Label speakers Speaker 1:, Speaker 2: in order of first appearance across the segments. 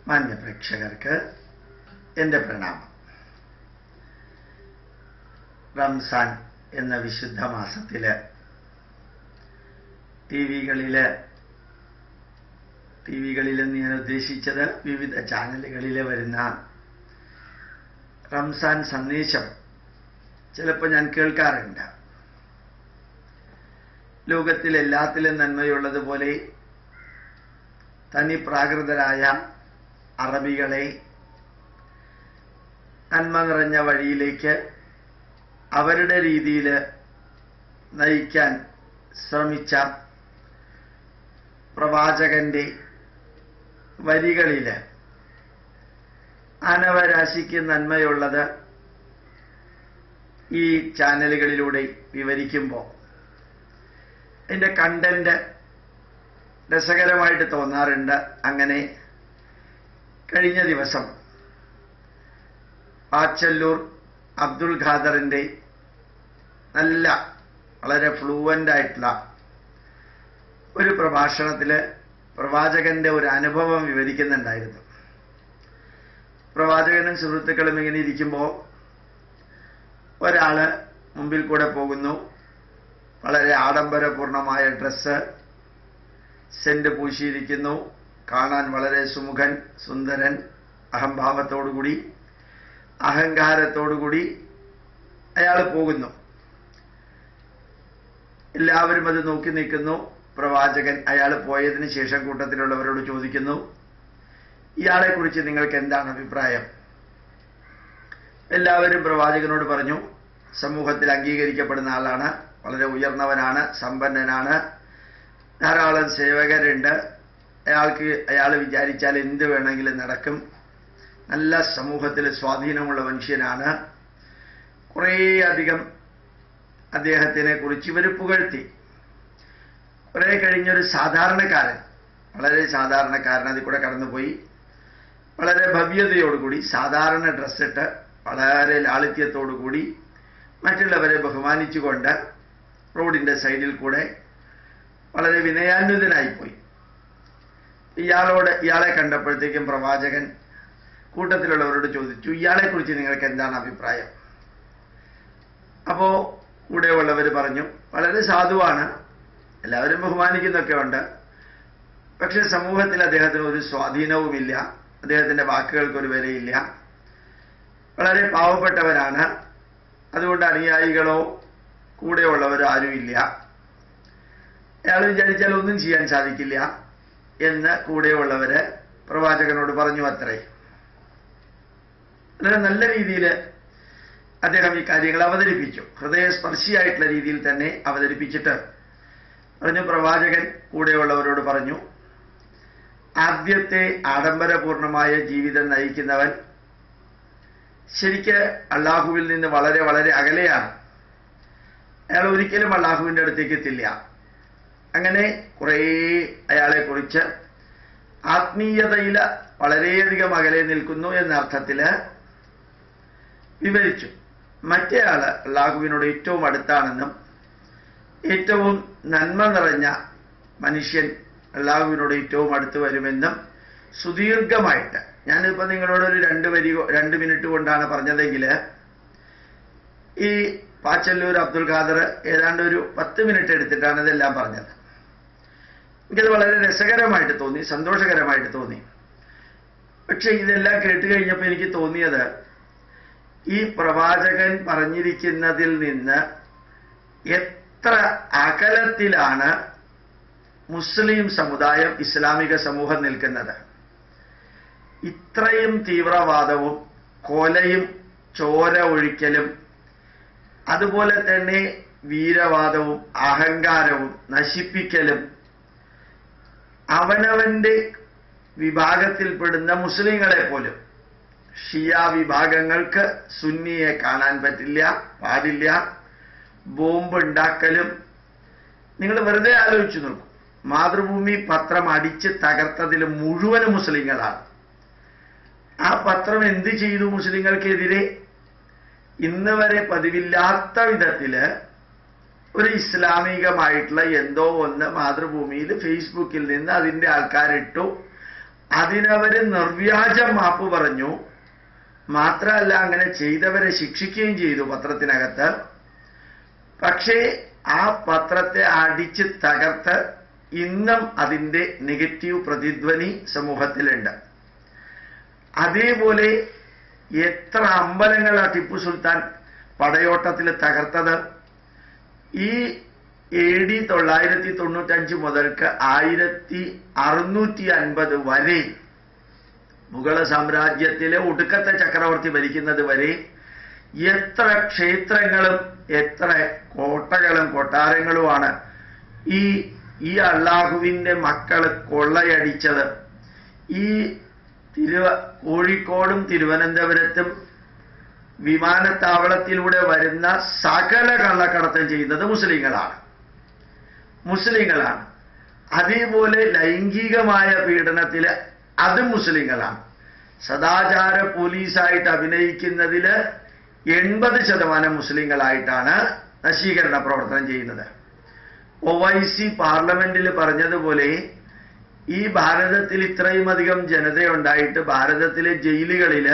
Speaker 1: മാന്യ പ്രേക്ഷകർക്ക് എൻ്റെ പ്രണാമം. റംസാൻ എന്ന വിശുദ്ധ മാസത്തില് ടി വികളിലെന്ന് ഞാൻ ഉദ്ദേശിച്ചത് വിവിധ ചാനലുകളിൽ വരുന്ന റംസാൻ സന്ദേശം ചിലപ്പോൾ ഞാൻ കേൾക്കാറുണ്ട്. ലോകത്തിൽ എല്ലാത്തിലും നന്മയുള്ളതുപോലെ തനി പ്രാകൃതരായ അറബികളെ നന്മ നിറഞ്ഞ വഴിയിലേക്ക് അവരുടെ രീതിയിൽ നയിക്കാൻ ശ്രമിച്ച പ്രവാചകന്റെ വരികളിൽ മാനവരാശിക്ക് നന്മയുള്ളത് ഈ ചാനലുകളിലൂടെ വിവരിക്കുമ്പോൾ അതിൻ്റെ കണ്ടന്റ് രസകരമായിട്ട് തോന്നാറുണ്ട്. അങ്ങനെ കഴിഞ്ഞ ദിവസം പാച്ചല്ലൂർ അബ്ദുൽ ഖാദറിൻ്റെ വളരെ ഫ്ലൂവൻ്റ് ആയിട്ടുള്ള ഒരു പ്രഭാഷണത്തിൽ പ്രവാചകന്റെ ഒരു അനുഭവം വിവരിക്കുന്നുണ്ടായിരുന്നു. പ്രവാചകനും സുഹൃത്തുക്കളും ഇങ്ങനെ ഇരിക്കുമ്പോൾ ഒരാള് മുമ്പിൽ കൂടെ പോകുന്നു. വളരെ ആഡംബരപൂർണമായ ഡ്രസ്സ്, സെന്റ് പൂശിയിരിക്കുന്നു, കാണാൻ വളരെ സുമുഖൻ, സുന്ദരൻ, അഹംഭാവത്തോടുകൂടി അഹങ്കാരത്തോടുകൂടി അയാൾ പോകുന്നു. എല്ലാവരും അത് നോക്കി നിൽക്കുന്നു. പ്രവാചകൻ അയാൾ പോയതിന് ശേഷം കൂട്ടത്തിലുള്ളവരോട് ചോദിക്കുന്നു, ഇയാളെക്കുറിച്ച് നിങ്ങൾക്ക് എന്താണ് അഭിപ്രായം? എല്ലാവരും പ്രവാചകനോട് പറഞ്ഞു, സമൂഹത്തിൽ അംഗീകരിക്കപ്പെടുന്ന ആളാണ്, വളരെ ഉയർന്നവനാണ്, സമ്പന്നനാണ്, ധാരാളം സേവകരുണ്ട്, അയാൾ വിചാരിച്ചാൽ എന്ത് വേണമെങ്കിലും നടക്കും, നല്ല സമൂഹത്തിൽ സ്വാധീനമുള്ള മനുഷ്യനാണ്. കുറേയധികം അദ്ദേഹത്തിനെ കുറിച്ച് ഇവർ പുകഴ്ത്തി. കുറെ കഴിഞ്ഞൊരു സാധാരണക്കാരൻ, വളരെ സാധാരണക്കാരൻ അതിൽ കൂടെ കടന്നുപോയി. വളരെ ഭവ്യതയോടുകൂടി സാധാരണ ഡ്രസ്സിട്ട് വളരെ ലാളിത്യത്തോടുകൂടി മറ്റുള്ളവരെ ബഹുമാനിച്ചുകൊണ്ട് റോഡിൻ്റെ സൈഡിൽ കൂടെ വളരെ വിനയാന്വിതനായിപ്പോയി. ഇയാളെ കണ്ടപ്പോഴത്തേക്കും പ്രവാചകൻ കൂട്ടത്തിലുള്ളവരോട് ചോദിച്ചു, ഇയാളെക്കുറിച്ച് നിങ്ങൾക്ക് എന്താണ് അഭിപ്രായം? അപ്പോൾ കൂടെയുള്ളവർ പറഞ്ഞു, വളരെ സാധുവാണ്, എല്ലാവരും ബഹുമാനിക്കുന്നൊക്കെ ഉണ്ട്, പക്ഷെ സമൂഹത്തിൽ അദ്ദേഹത്തിന് ഒരു സ്വാധീനവുമില്ല, അദ്ദേഹത്തിൻ്റെ വാക്കുകൾക്കൊരു വിലയില്ല, വളരെ പാവപ്പെട്ടവരാണ്, അതുകൊണ്ട് അനുയായികളോ കൂടെയുള്ളവരോ ആരുമില്ല, അയാൾ വിചാരിച്ചാൽ ഒന്നും ചെയ്യാൻ സാധിക്കില്ല എന്ന് കൂടെയുള്ളവര് പ്രവാചകനോട് പറഞ്ഞു. അത്രേ. വളരെ നല്ല രീതിയിൽ അദ്ദേഹം ഈ കാര്യങ്ങൾ അവതരിപ്പിച്ചു. ഹൃദയസ്പർശിയായിട്ടുള്ള രീതിയിൽ തന്നെ അവതരിപ്പിച്ചിട്ട് പറഞ്ഞു, പ്രവാചകൻ കൂടെയുള്ളവരോട് പറഞ്ഞു, ആദ്യത്തെ ആഡംബരപൂർണമായ ജീവിതം നയിക്കുന്നവൻ ശരിക്ക് അള്ളാഹുവിൽ നിന്ന് വളരെ വളരെ അകലെയാണ്. അയാൾ ഒരിക്കലും അള്ളാഹുവിൻ്റെ അടുത്തേക്ക് എത്തില്ല. അങ്ങനെ കുറേ അയാളെക്കുറിച്ച് ആത്മീയതയിൽ വളരെയധികം അകലെ നിൽക്കുന്നു എന്ന അർത്ഥത്തിൽ വിവരിച്ചു. മറ്റേ ആള് അള്ളാഹുവിനോട് ഏറ്റവും അടുത്താണെന്നും ഏറ്റവും നന്മ നിറഞ്ഞ മനുഷ്യൻ അള്ളാഹുവിനോട് ഏറ്റവും അടുത്ത് വരുമെന്നും സുദീർഘമായിട്ട്, ഞാനിപ്പോൾ നിങ്ങളോടൊരു 2 മിനിറ്റ് കൊണ്ടാണ് പറഞ്ഞതെങ്കിൽ ഈ പാച്ചല്ലൂർ അബ്ദുൽ ഖാദർ ഏതാണ്ട് ഒരു 10 മിനിറ്റ് എടുത്തിട്ടാണ് ഇതെല്ലാം പറഞ്ഞത്. എനിക്കത് വളരെ രസകരമായിട്ട് തോന്നി, സന്തോഷകരമായിട്ട് തോന്നി. പക്ഷെ ഇതെല്ലാം കേട്ട് കഴിഞ്ഞപ്പോൾ എനിക്ക് തോന്നിയത്, ഈ പ്രവാചകൻ പറഞ്ഞിരിക്കുന്നതിൽ നിന്ന് എത്ര അകലത്തിലാണ് മുസ്ലിം സമുദായം, ഇസ്ലാമിക സമൂഹം നിൽക്കുന്നത്. ഇത്രയും തീവ്രവാദവും കൊലയും ചോര ഒഴിക്കലും അതുപോലെ തന്നെ വീരവാദവും അഹങ്കാരവും നശിപ്പിക്കലും അവനവന്റെ വിഭാഗത്തിൽപ്പെടുന്ന മുസ്ലിങ്ങളെ പോലും, ഷിയ വിഭാഗങ്ങൾക്ക് സുന്നിയെ കാണാൻ പാടില്ല, ബോംബ് ഉണ്ടാക്കലും. നിങ്ങൾ വെറുതെ ആലോചിച്ചു നോക്കൂ, മാതൃഭൂമി പത്രം അടിച്ച് തകർത്തതിൽ മുഴുവനും മുസ്ലിങ്ങളാണ്. ആ പത്രം എന്ത് ചെയ്തു മുസ്ലിങ്ങൾക്കെതിരെ? ഇന്ന് വരെ പതിവില്ലാത്ത വിധത്തില് ഒരു ഇസ്ലാമികമായിട്ടുള്ള എന്തോ ഒന്ന് മാതൃഭൂമിയിൽ ഫേസ്ബുക്കിൽ നിന്ന് അതിൻ്റെ ആൾക്കാരിട്ടു. അതിനവര് നിർവ്യാജം മാപ്പ് പറഞ്ഞു. മാത്രമല്ല അങ്ങനെ ചെയ്തവരെ ശിക്ഷിക്കുകയും ചെയ്തു പത്രത്തിനകത്ത്. പക്ഷേ ആ പത്രത്തെ അടിച്ച് തകർത്ത് ഇന്നും അതിൻ്റെ നെഗറ്റീവ് പ്രതിധ്വനി സമൂഹത്തിലുണ്ട്. അതേപോലെ എത്ര അമ്പലങ്ങളാണ് ടിപ്പു സുൽത്താൻ പടയോട്ടത്തിൽ തകർത്തത്. ഈ AD 995 മുതൽക്ക് 1650 വരെ മുഗള സാമ്രാജ്യത്തിലെ ഒടുക്കത്തെ ചക്രവർത്തി ഭരിക്കുന്നത് വരെ എത്ര ക്ഷേത്രങ്ങളും എത്ര കോട്ടകളും കൊട്ടാരങ്ങളുമാണ് ഈ അള്ളാഹുവിൻ്റെ മക്കള് കൊള്ളയടിച്ചത്. ഈ കോഴിക്കോടും തിരുവനന്തപുരത്തും വിമാനത്താവളത്തിലൂടെ വരുന്ന സകല കള്ളക്കടത്തും ചെയ്യുന്നത് മുസ്ലിങ്ങളാണ്. അതേപോലെ ലൈംഗികമായ പീഡനത്തിൽ അത് മുസ്ലിങ്ങളാണ്. സദാചാര പോലീസായിട്ട് അഭിനയിക്കുന്നതിൽ 80% മുസ്ലിങ്ങളായിട്ടാണ് നശീകരണ പ്രവർത്തനം ചെയ്യുന്നത്. OIC പാർലമെന്റിൽ പറഞ്ഞതുപോലെ ഈ ഭാരതത്തിൽ ഇത്രയും അധികം ജനതയുണ്ടായിട്ട് ഭാരതത്തിലെ ജയിലുകളിൽ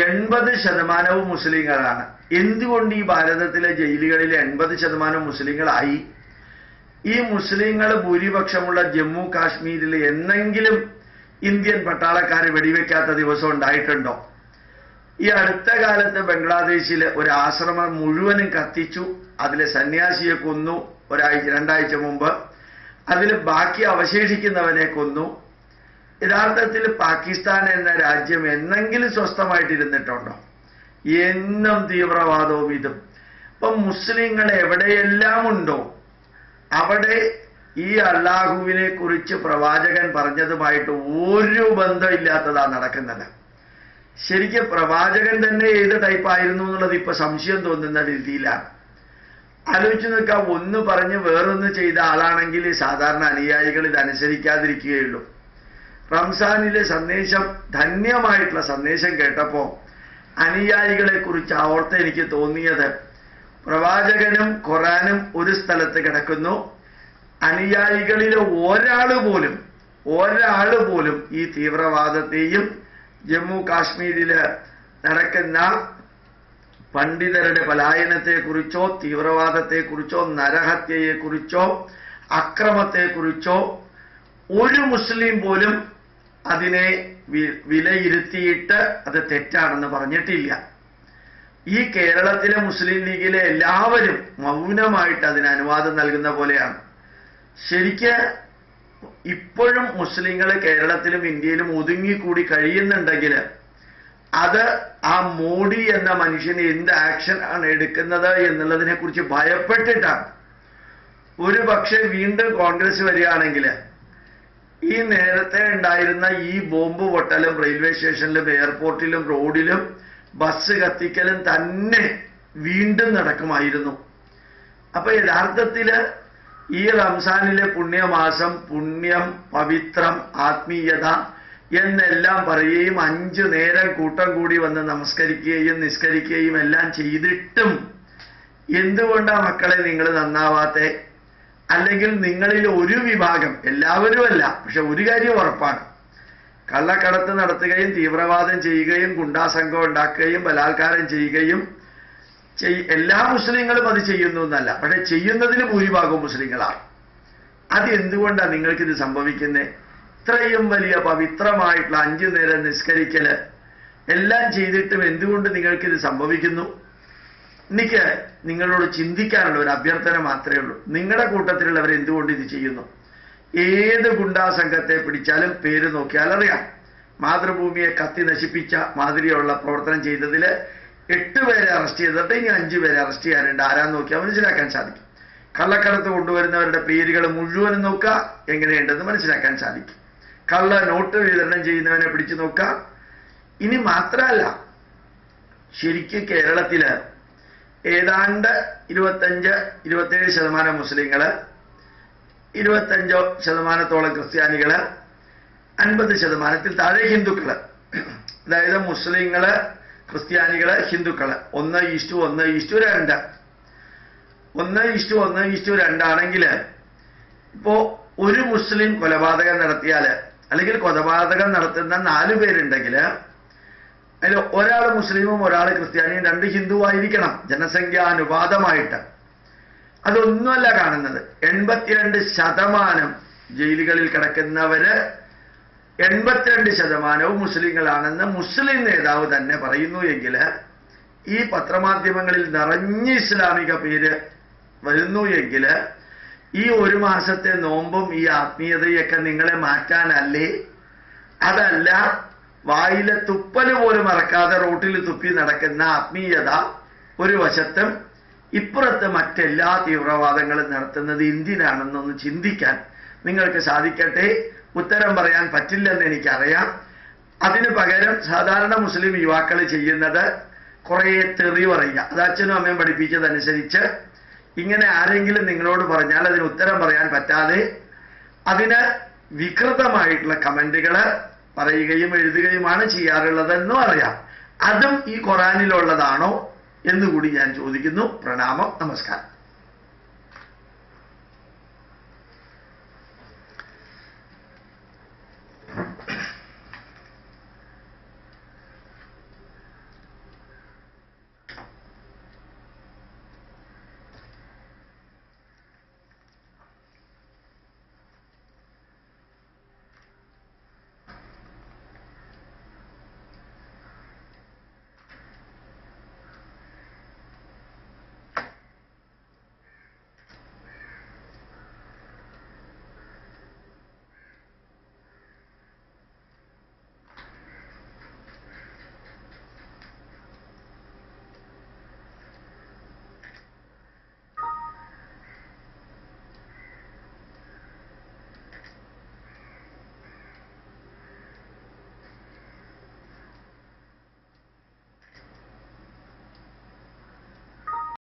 Speaker 1: 80% മുസ്ലിങ്ങളാണ്. എന്തുകൊണ്ട് ഈ ഭാരതത്തിലെ ജയിലുകളിൽ 80% മുസ്ലിങ്ങളായി? ഈ മുസ്ലിങ്ങൾ ഭൂരിപക്ഷമുള്ള ജമ്മു കാശ്മീരിൽ എന്നെങ്കിലും ഇന്ത്യൻ പട്ടാളക്കാർ വെടിവെക്കാത്ത ദിവസം ഉണ്ടായിട്ടുണ്ടോ? ഈ അടുത്ത കാലത്ത് ബംഗ്ലാദേശിൽ ഒരു ആശ്രമം മുഴുവനും കത്തിച്ചു. അതിലെ സന്യാസിയെ കൊന്നു 2 ആഴ്ച മുമ്പ്. അതിൽ ബാക്കി അവശേഷിക്കുന്നവനെ കൊന്നു. യഥാർത്ഥത്തിൽ പാകിസ്ഥാൻ എന്ന രാജ്യം എന്നെങ്കിലും സ്വസ്ഥമായിട്ടിരുന്നിട്ടുണ്ടോ? എന്നും തീവ്രവാദവും ഇതും. അപ്പം മുസ്ലിങ്ങൾ എവിടെയെല്ലാം ഉണ്ടോ അവിടെ ഈ അള്ളാഹുവിനെ കുറിച്ച് പ്രവാചകൻ പറഞ്ഞതുമായിട്ട് ഒരു ബന്ധമില്ലാത്തതാണ് നടക്കുന്നത്. ശരിക്കും പ്രവാചകൻ തന്നെ ഏത് ടൈപ്പായിരുന്നു എന്നുള്ളത് ഇപ്പൊ സംശയം തോന്നുന്ന രീതിയിലാണ്. ആലോചിച്ച് നിൽക്കാം, ഒന്ന് പറഞ്ഞ് വേറൊന്ന് ചെയ്ത ആളാണെങ്കിൽ സാധാരണ അനുയായികൾ ഇത് അനുസരിക്കാതിരിക്കുകയുള്ളൂ. റംസാനിലെ സന്ദേശം, ധന്യമായിട്ടുള്ള സന്ദേശം കേട്ടപ്പോൾ അനുയായികളെ കുറിച്ച് ഓർത്ത് എനിക്ക് തോന്നിയത്, പ്രവാചകനും ഖുറാനും ഒരു സ്ഥലത്ത് കിടക്കുന്നു, അനുയായികളിൽ ഒരാൾ പോലും ഈ തീവ്രവാദത്തെയും ജമ്മു കാശ്മീരിൽ നടക്കുന്ന പണ്ഡിതരുടെ പലായനത്തെക്കുറിച്ചോ തീവ്രവാദത്തെക്കുറിച്ചോ നരഹത്യയെക്കുറിച്ചോ അക്രമത്തെക്കുറിച്ചോ ഒരു മുസ്ലിം പോലും അതിനെ വിലയിരുത്തിയിട്ട് അത് തെറ്റാണെന്ന് പറഞ്ഞിട്ടില്ല. ഈ കേരളത്തിലെ മുസ്ലിം ലീഗിലെ എല്ലാവരും മൗനമായിട്ട് അതിന് അനുവാദം നൽകുന്ന പോലെയാണ്. ശരിക്ക് ഇപ്പോഴും മുസ്ലിങ്ങൾ കേരളത്തിലും ഇന്ത്യയിലും ഒതുങ്ങിക്കൂടി കഴിയുന്നുണ്ടെങ്കിൽ അത് ആ മോഡി എന്ന മനുഷ്യന് എന്ത് ആക്ഷൻ ആണ് എടുക്കുന്നത് എന്നുള്ളതിനെ കുറിച്ച് ഭയപ്പെട്ടിട്ടാണ്. ഒരു പക്ഷേ വീണ്ടും കോൺഗ്രസ് വരികയാണെങ്കിൽ ഈ നേരത്തെ ഉണ്ടായിരുന്ന ഈ ബോംബ് പൊട്ടലും റെയിൽവേ സ്റ്റേഷനിലും എയർപോർട്ടിലും റോഡിലും ബസ് കത്തിക്കലും തന്നെ വീണ്ടും നടക്കുമായിരുന്നു. അപ്പൊ യഥാർത്ഥത്തില് ഈ റംസാനിലെ പുണ്യമാസം, പുണ്യം, പവിത്രം, ആത്മീയത എന്നെല്ലാം പറയുകയും 5 നേരം കൂട്ടം കൂടി വന്ന് നമസ്കരിക്കുകയും നിസ്കരിക്കുകയും എല്ലാം ചെയ്തിട്ടും എന്തുകൊണ്ടാണ് മക്കളെ നിങ്ങൾ നന്നാവാത്തെ? അല്ലെങ്കിൽ നിങ്ങളിൽ ഒരു വിഭാഗം, എല്ലാവരുമല്ല, പക്ഷെ ഒരു കാര്യം ഉറപ്പാണ്, കള്ളക്കടത്ത് നടത്തുകയും തീവ്രവാദം ചെയ്യുകയും ഗുണ്ടാസംഘം ഉണ്ടാക്കുകയും ബലാത്കാരം ചെയ്യുകയും എല്ലാ മുസ്ലിങ്ങളും അത് ചെയ്യുന്നു എന്നല്ല, പക്ഷെ ചെയ്യുന്നതിന് ഭൂരിഭാഗവും മുസ്ലിങ്ങളാണ്. അത് എന്തുകൊണ്ടാണ് നിങ്ങൾക്കിത് സംഭവിക്കുന്നത്? ഇത്രയും വലിയ പവിത്രമായിട്ടുള്ള 5 നേരം നിസ്കരിക്കല് എല്ലാം ചെയ്തിട്ടും എന്തുകൊണ്ട് നിങ്ങൾക്കിത് സംഭവിക്കുന്നു? എനിക്ക് നിങ്ങളോട് ചിന്തിക്കാനുള്ള ഒരു അഭ്യർത്ഥന മാത്രമേ ഉള്ളൂ. നിങ്ങളുടെ കൂട്ടത്തിലുള്ളവർ എന്തുകൊണ്ട് ഇത് ചെയ്യുന്നു? ഏത് ഗുണ്ടാസംഘത്തെ പിടിച്ചാലും പേര് നോക്കിയാൽ അറിയാം. മാതൃഭൂമിയെ കത്തി നശിപ്പിച്ച മാതിരിയുള്ള പ്രവർത്തനം ചെയ്തതിൽ 8 പേരെ അറസ്റ്റ് ചെയ്തിട്ട് ഇനി 5 പേരെ അറസ്റ്റ് ചെയ്യാനുണ്ട്. ആരാന്ന് നോക്കിയാൽ മനസ്സിലാക്കാൻ സാധിക്കും. കള്ളക്കടത്ത് കൊണ്ടുവരുന്നവരുടെ പേരുകൾ മുഴുവനും നോക്കുക, എങ്ങനെയുണ്ടെന്ന് മനസ്സിലാക്കാൻ സാധിക്കും. കള്ള നോട്ട് വിതരണം ചെയ്യുന്നവനെ പിടിച്ചു നോക്കുക. ഇനി മാത്രമല്ല, ശരിക്കും കേരളത്തില് ഏതാണ്ട് 25-27% മുസ്ലിങ്ങള്, 25% ക്രിസ്ത്യാനികള്, 50% താഴെ ഹിന്ദുക്കള്. അതായത് മുസ്ലിങ്ങള്, ക്രിസ്ത്യാനികള്, ഹിന്ദുക്കള് 1:1:2. 1:1:2 ആണെങ്കിൽ ഇപ്പോ ഒരു മുസ്ലിം കൊലപാതകം നടത്തിയാൽ അല്ലെങ്കിൽ കൊലപാതകം നടത്തുന്ന 4 പേരുണ്ടെങ്കിൽ അതിൽ ഒരാൾ മുസ്ലിമും ഒരാൾ ക്രിസ്ത്യാനിയും 2 ഹിന്ദുവായിരിക്കണം ജനസംഖ്യാനുപാതമായിട്ട്. അതൊന്നുമല്ല കാണുന്നത്. 82% ജയിലുകളിൽ കിടക്കുന്നവര് 82% മുസ്ലിങ്ങളാണെന്ന് മുസ്ലിം നേതാവ് തന്നെ പറയുന്നു എങ്കിൽ ഈ പത്രമാധ്യമങ്ങളിൽ നിറഞ്ഞ് ഇസ്ലാമിക പേര് വരുന്നു എങ്കിൽ ഈ 1 മാസത്തെ നോമ്പും ഈ ആത്മീയതയൊക്കെ നിങ്ങളെ മാറ്റാനല്ലേ? അതല്ല, വായിലെ തുപ്പല് പോലും മറക്കാതെ റോട്ടിൽ തുപ്പി നടക്കുന്ന ആത്മീയത ഒരു വശത്തും ഇപ്പുറത്ത് മറ്റെല്ലാ തീവ്രവാദങ്ങളും നടത്തുന്നത് എന്തിനാണെന്നൊന്ന് ചിന്തിക്കാൻ നിങ്ങൾക്ക് സാധിക്കട്ടെ. ഉത്തരം പറയാൻ പറ്റില്ലെന്ന് എനിക്കറിയാം. അതിനു പകരം സാധാരണ മുസ്ലിം യുവാക്കൾ ചെയ്യുന്നത് കുറേ തെറി പറയുക. അത് അച്ഛനും അമ്മയും പഠിപ്പിച്ചതനുസരിച്ച് ഇങ്ങനെ ആരെങ്കിലും നിങ്ങളോട് പറഞ്ഞാൽ അതിന് ഉത്തരം പറയാൻ പറ്റാതെ അതിന് വികൃതമായിട്ടുള്ള കമന്റുകൾ പറയുകയും എഴുതുകയുമാണ് ചെയ്യാറുള്ളതെന്നും അറിയാം. അതും ഈ ഖുറാനിലുള്ളതാണോ എന്നുകൂടി ഞാൻ ചോദിക്കുന്നു. പ്രണാമം, നമസ്കാരം.